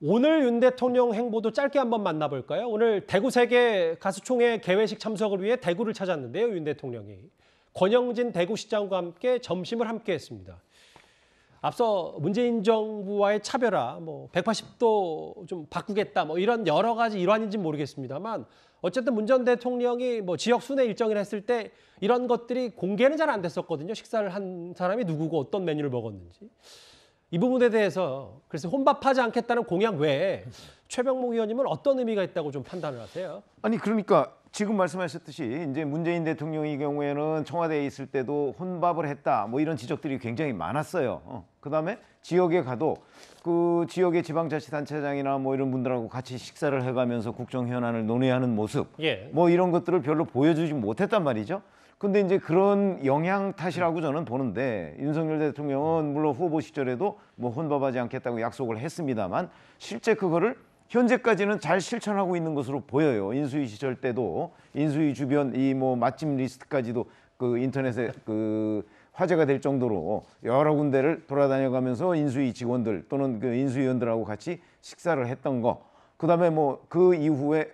오늘 윤 대통령 행보도 짧게 한번 만나볼까요? 오늘 대구 세계 가수총회 개회식 참석을 위해 대구를 찾았는데요, 윤 대통령이. 권영진 대구시장과 함께 점심을 함께 했습니다. 앞서 문재인 정부와의 차별화, 180도 좀 바꾸겠다, 이런 여러 가지 일환인지는 모르겠습니다만 어쨌든 문 전 대통령이 지역 순회 일정을 했을 때 이런 것들이 공개는 잘 안 됐었거든요. 식사를 한 사람이 누구고 어떤 메뉴를 먹었는지. 이 부분에 대해서 그래서 혼밥하지 않겠다는 공약 외에 최병목 의원님은 어떤 의미가 있다고 좀 판단을 하세요? 아니 그러니까 지금 말씀하셨듯이 이제 문재인 대통령의 경우에는 청와대에 있을 때도 혼밥을 했다 이런 지적들이 굉장히 많았어요. 그다음에 지역에 가도 그 지역의 지방자치단체장이나 이런 분들하고 같이 식사를 해가면서 국정 현안을 논의하는 모습 이런 것들을 별로 보여주지 못했단 말이죠. 근데 이제 그런 영향 탓이라고 저는 보는데 윤석열 대통령은 물론 후보 시절에도 혼밥하지 않겠다고 약속을 했습니다만 실제 그거를 현재까지는 잘 실천하고 있는 것으로 보여요. 인수위 시절 때도 인수위 주변 이 맛집 리스트까지도 그 인터넷에 그 화제가 될 정도로 여러 군데를 돌아다녀가면서 인수위 직원들 또는 그 인수위원들하고 같이 식사를 했던 거. 그다음에 그 이후에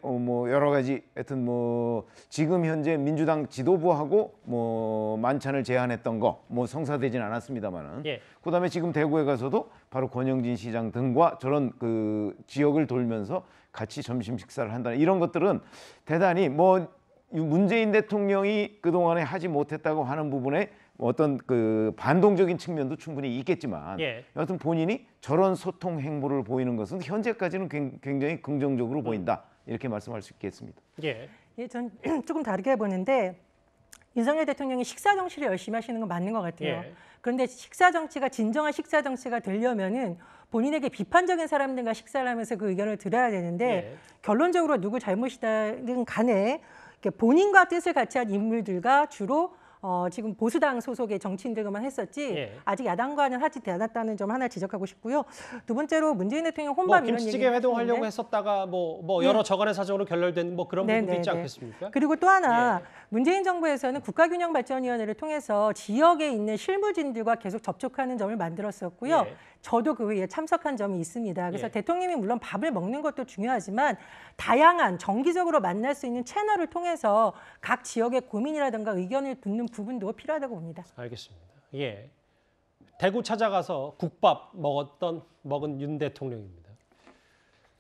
여러 가지 하여튼 지금 현재 민주당 지도부하고 만찬을 제안했던 거 성사되진 않았습니다만은 그다음에 지금 대구에 가서도 바로 권영진 시장 등과 저런 그 지역을 돌면서 같이 점심 식사를 한다는 이런 것들은 대단히 문재인 대통령이 그동안에 하지 못했다고 하는 부분에 어떤 그 반동적인 측면도 충분히 있겠지만 여하튼 본인이 저런 소통 행보를 보이는 것은 현재까지는 굉장히 긍정적으로 보인다 이렇게 말씀할 수 있겠습니다. 전 조금 다르게 보는데 윤석열 대통령이 식사 정치를 열심히 하시는 건 맞는 것 같아요. 그런데 식사 정치가 진정한 식사 정치가 되려면은 본인에게 비판적인 사람들과 식사를 하면서 그 의견을 들어야 되는데 결론적으로 누구 잘못이든 간에 본인과 뜻을 같이 한 인물들과 주로 지금 보수당 소속의 정치인들만 했었지 아직 야당과는 하지 않았다는 점 하나 지적하고 싶고요. 두 번째로 문재인 대통령 혼밥 이런 김치찌개 회동하려고 했었다가 여러 저간의 사정으로 결렬된 그런 부분도 있지 않겠습니까? 그리고 또 하나 문재인 정부에서는 국가균형발전위원회를 통해서 지역에 있는 실무진들과 계속 접촉하는 점을 만들었었고요. 저도 그 회의에 참석한 점이 있습니다. 그래서 대통령이 물론 밥을 먹는 것도 중요하지만 다양한 정기적으로 만날 수 있는 채널을 통해서 각 지역의 고민이라든가 의견을 듣는 부분도 필요하다고 봅니다. 알겠습니다. 대구 찾아가서 국밥 먹은 윤 대통령입니다.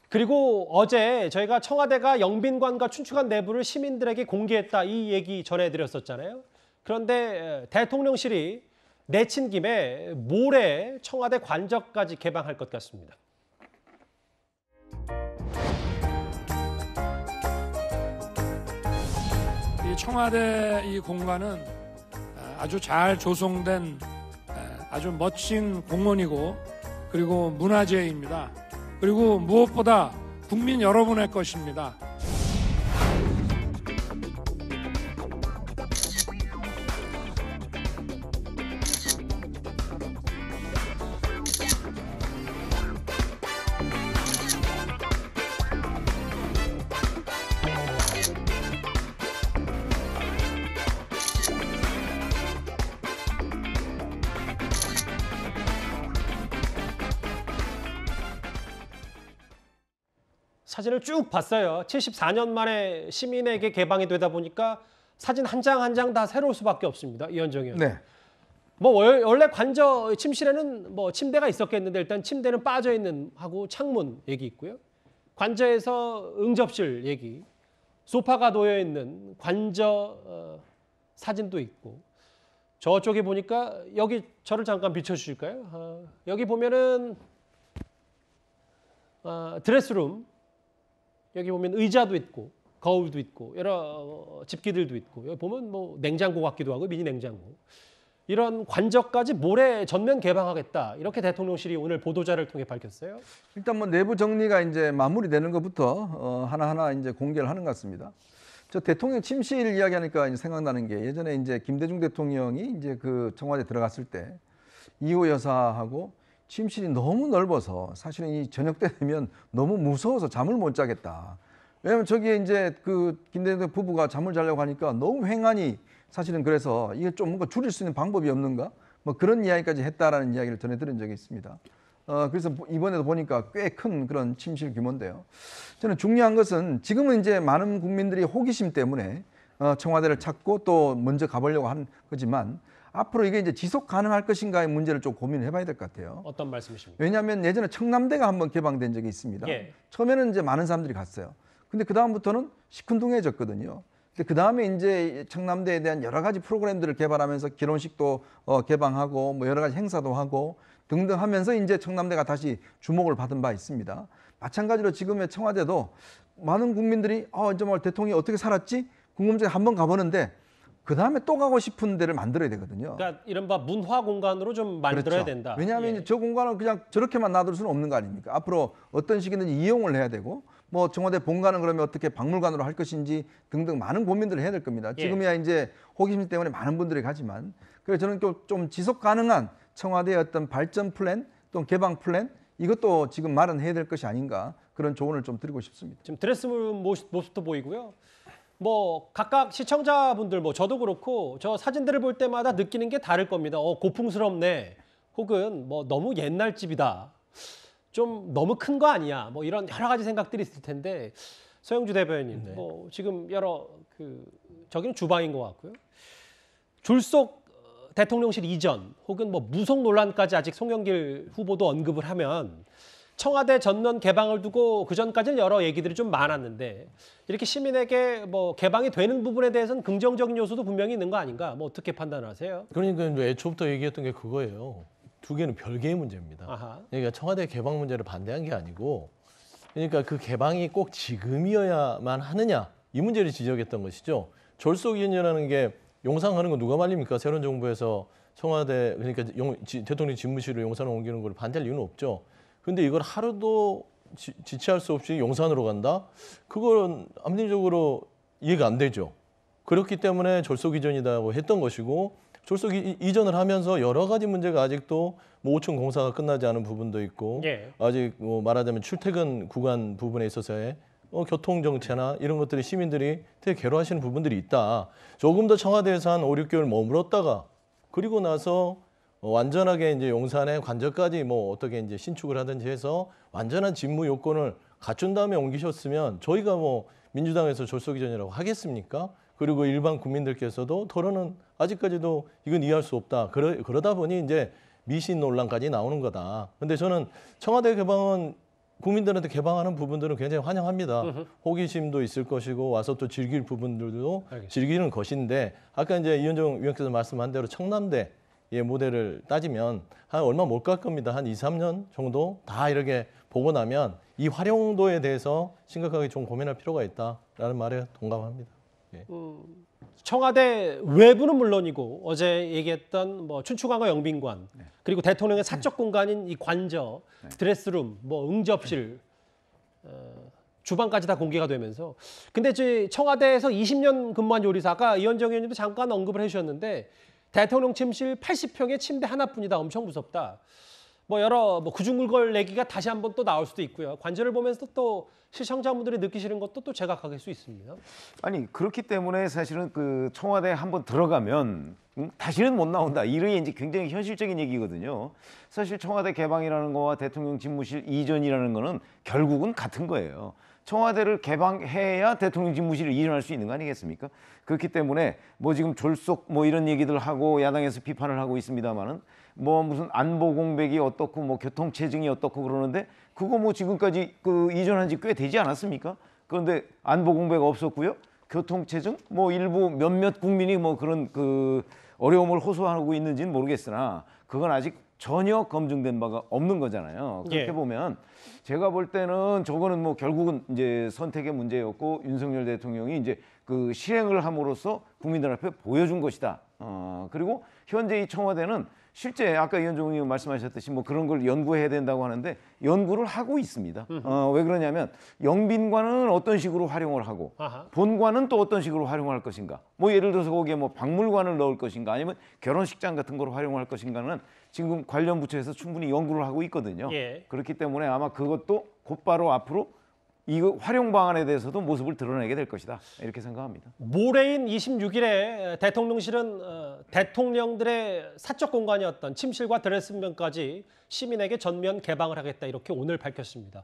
그리고 어제 저희가 청와대가 영빈관과 춘추관 내부를 시민들에게 공개했다 이 얘기 전해드렸었잖아요. 그런데 대통령실이 내친 김에 모레 청와대 관저까지 개방할 것 같습니다. 이 청와대 이 공간은 아주 잘 조성된 아주 멋진 공원이고 그리고 문화재입니다. 그리고 무엇보다 국민 여러분의 것입니다. 사진을 쭉 봤어요. 74년 만에 시민에게 개방이 되다 보니까 사진 한 장 한 장 다 새로울 수밖에 없습니다. 이현정 의원. 원래 관저 침실에는 침대가 있었겠는데 일단 침대는 빠져 있는 하고 창문 얘기 있고요. 관저에서 응접실 얘기, 소파가 놓여 있는 관저 사진도 있고. 저쪽에 보니까 여기 저를 잠깐 비춰주실까요? 여기 보면은 드레스룸. 여기 보면 의자도 있고 거울도 있고 여러 집기들도 있고 여기 보면 냉장고 같기도 하고 미니 냉장고 이런 관저까지 모레 전면 개방하겠다 이렇게 대통령실이 오늘 보도자를 통해 밝혔어요. 일단 내부 정리가 이제 마무리되는 것부터 하나하나 이제 공개를 하는 것 같습니다. 저 대통령 침실 이야기하니까 이제 생각나는 게 예전에 이제 김대중 대통령이 이제 그 청와대 들어갔을 때 이호 여사하고 침실이 너무 넓어서 사실은 이 저녁 때 되면 너무 무서워서 잠을 못 자겠다. 왜냐면 저기에 이제 그 김대중 부부가 잠을 자려고 하니까 너무 횡하니 사실은 그래서 이게 좀 뭔가 줄일 수 있는 방법이 없는가? 그런 이야기까지 했다라는 이야기를 전해 들은 적이 있습니다. 그래서 이번에도 보니까 꽤 큰 그런 침실 규모인데요. 저는 중요한 것은 지금은 이제 많은 국민들이 호기심 때문에 청와대를 찾고 또 먼저 가보려고 하는 거지만 앞으로 이게 이제 지속 가능할 것인가의 문제를 좀 고민을 해봐야 될 것 같아요. 어떤 말씀이십니까? 왜냐하면 예전에 청남대가 한번 개방된 적이 있습니다. 예. 처음에는 이제 많은 사람들이 갔어요. 근데 그 다음부터는 시큰둥해졌거든요. 근데 그 다음에 이제 청남대에 대한 여러 가지 프로그램들을 개발하면서 결혼식도 개방하고 뭐 여러 가지 행사도 하고 등등 하면서 이제 청남대가 다시 주목을 받은 바 있습니다. 마찬가지로 지금의 청와대도 많은 국민들이 정말 대통령이 어떻게 살았지? 궁금증에 한번 가보는데 그 다음에 또 가고 싶은 데를 만들어야 되거든요. 그러니까 이른바 문화 공간으로 좀 만들어야 그렇죠. 된다. 왜냐하면 예. 이제 저 공간을 그냥 저렇게만 놔둘 수는 없는 거 아닙니까? 앞으로 어떤 식이든지 이용을 해야 되고 뭐 청와대 본관은 그러면 어떻게 박물관으로 할 것인지 등등 많은 고민들을 해야 될 겁니다. 예. 지금이야 이제 호기심 때문에 많은 분들이 가지만 그래서 저는 좀 지속 가능한 청와대의 어떤 발전 플랜 또 개방 플랜 이것도 지금 마련해야 될 것이 아닌가 그런 조언을 좀 드리고 싶습니다. 지금 드레스룸 모습도 보이고요. 뭐 각각 시청자분들 뭐 저도 그렇고 저 사진들을 볼 때마다 느끼는 게 다를 겁니다. 고풍스럽네. 혹은 뭐 너무 옛날 집이다. 좀 너무 큰 거 아니야. 뭐 이런 여러 가지 생각들이 있을 텐데 서영주 대변인 네. 뭐 지금 여러 저기는 주방인 것 같고요. 졸속 대통령실 이전 혹은 뭐 무속 논란까지 아직 송영길 후보도 언급을 하면 청와대 전면 개방을 두고 그 전까지는 여러 얘기들이 좀 많았는데 이렇게 시민에게 뭐 개방이 되는 부분에 대해서는 긍정적인 요소도 분명히 있는 거 아닌가? 뭐 어떻게 판단하세요? 그러니까 애초부터 얘기했던 게 그거예요. 두 개는 별개의 문제입니다. 아하. 그러니까 청와대 개방 문제를 반대한 게 아니고 그러니까 그 개방이 꼭 지금이어야만 하느냐 이 문제를 지적했던 것이죠. 졸속 이전이라는 게 용산하는 거 누가 말립니까? 새로운 정부에서 청와대 그러니까 대통령 집무실을 용산으로 옮기는 걸 반대할 이유는 없죠. 근데 이걸 하루도 지체할 수 없이 용산으로 간다? 그건 합리적으로 이해가 안 되죠. 그렇기 때문에 졸속 이전이라고 했던 것이고 졸속 이전을 하면서 여러 가지 문제가 아직도 뭐 5층 공사가 끝나지 않은 부분도 있고 예. 아직 뭐 말하자면 출퇴근 구간 부분에 있어서의 교통 정체나 이런 것들이 시민들이 되게 괴로워하시는 부분들이 있다. 조금 더 청와대에서 한 5, 6개월 머물렀다가 그리고 나서 완전하게 이제 용산의 관저까지 뭐 어떻게 이제 신축을 하든지 해서 완전한 직무 요건을 갖춘 다음에 옮기셨으면 저희가 뭐 민주당에서 졸속 이전이라고 하겠습니까? 그리고 일반 국민들께서도 토론은 아직까지도 이건 이해할 수 없다. 그러다 보니 이제 미신 논란까지 나오는 거다. 근데 저는 청와대 개방은 국민들한테 개방하는 부분들은 굉장히 환영합니다. 호기심도 있을 것이고 와서 또 즐길 부분들도 알겠습니다. 즐기는 것인데 아까 이제 이현정 위원께서 말씀한 대로 청남대의 모델을 따지면 한 얼마 못 갈 겁니다. 한 2, 3년 정도 다 이렇게 보고 나면 이 활용도에 대해서 심각하게 좀 고민할 필요가 있다라는 말에 동감합니다. 예. 청와대 외부는 물론이고 어제 얘기했던 뭐 춘추관과 영빈관 그리고 대통령의 사적 공간인 이 관저, 드레스룸, 뭐 응접실, 주방까지 다 공개가 되면서 근데 이제 청와대에서 20년 근무한 요리사 아까 이현정 의원님도 잠깐 언급을 해주셨는데 대통령 침실 80평에 침대 하나뿐이다. 엄청 무섭다. 뭐 여러 뭐 구중물걸 얘기가 다시 한번 또 나올 수도 있고요. 관절을 보면서 또 시청자분들이 느끼시는 것도 또 제각각일 수 있습니다. 아니 그렇기 때문에 사실은 그 청와대에 한번 들어가면 다시는 못 나온다. 이런 이제 굉장히 현실적인 얘기거든요. 사실 청와대 개방이라는 거와 대통령 집무실 이전이라는 거는 결국은 같은 거예요. 청와대를 개방해야 대통령 집무실을 이전할 수 있는 거 아니겠습니까? 그렇기 때문에 뭐 지금 졸속 뭐 이런 얘기들 하고 야당에서 비판을 하고 있습니다만은 뭐 무슨 안보 공백이 어떻고 뭐 교통 체증이 어떻고 그러는데 그거 뭐 지금까지 그 이전한 지 꽤 되지 않았습니까? 그런데 안보 공백 없었고요. 교통 체증 뭐 일부 몇몇 국민이 뭐 그런 그 어려움을 호소하고 있는지는 모르겠으나 그건 아직 전혀 검증된 바가 없는 거잖아요. 그렇게 예. 보면 제가 볼 때는 저거는 뭐 결국은 이제 선택의 문제였고 윤석열 대통령이 이제 그 실행을 함으로써 국민들 앞에 보여준 것이다. 그리고 현재 이 청와대는 실제 아까 이현종 의원 말씀하셨듯이 뭐 그런 걸 연구해야 된다고 하는데 연구를 하고 있습니다. 왜 그러냐면 영빈관은 어떤 식으로 활용을 하고 아하. 본관은 또 어떤 식으로 활용할 것인가. 뭐 예를 들어서 거기에 뭐 박물관을 넣을 것인가 아니면 결혼식장 같은 거로 활용할 것인가는 지금 관련 부처에서 충분히 연구를 하고 있거든요. 예. 그렇기 때문에 아마 그것도 곧바로 앞으로 이 활용 방안에 대해서도 모습을 드러내게 될 것이다. 이렇게 생각합니다. 모레인 26일에 대통령실은 대통령들의 사적 공간이었던 침실과 드레스룸까지 시민에게 전면 개방을 하겠다 이렇게 오늘 밝혔습니다.